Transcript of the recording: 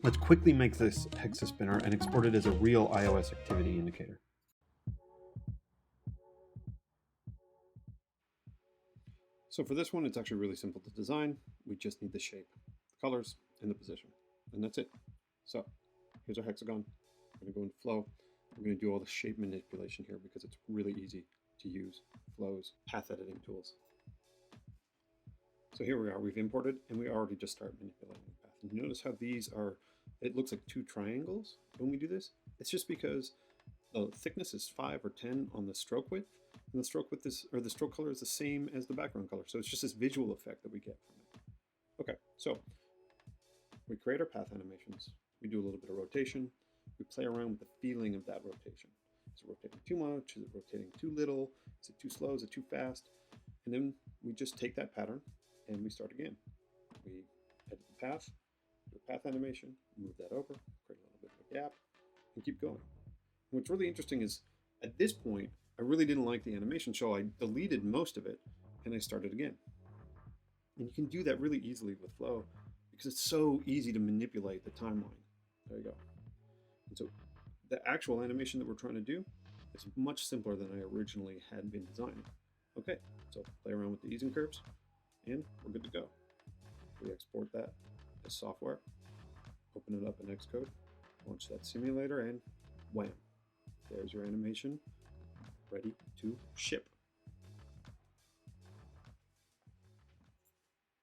Let's quickly make this Hexa spinner and export it as a real iOS activity indicator. So for this one, it's actually really simple to design. We just need the shape, the colors, and the position, and that's it. So here's our hexagon. I'm going to go into Flow. I'm going to do all the shape manipulation here because it's really easy to use Flow's path editing tools. So here we are, we've imported, and we already just start manipulating the path. And notice how these are, it looks like two triangles when we do this. It's just because the thickness is 5 or 10 on the stroke width, and the stroke width is, or the stroke color is the same as the background color. So it's just this visual effect that we get from it. Okay, so we create our path animations. We do a little bit of rotation. We play around with the feeling of that rotation. Is it rotating too much? Is it rotating too little? Is it too slow? Is it too fast? And then we just take that pattern and we start again. We edit the path, do a path animation, move that over, create a little bit of a gap, and keep going. What's really interesting is at this point, I really didn't like the animation, so I deleted most of it and I started again. And you can do that really easily with Flow because it's so easy to manipulate the timeline. There you go. And so the actual animation that we're trying to do is much simpler than I originally had been designing. Okay, so play around with the easing curves and we're good to go. We export that as software, open it up in Xcode, launch that simulator, and wham, there's your animation ready to ship.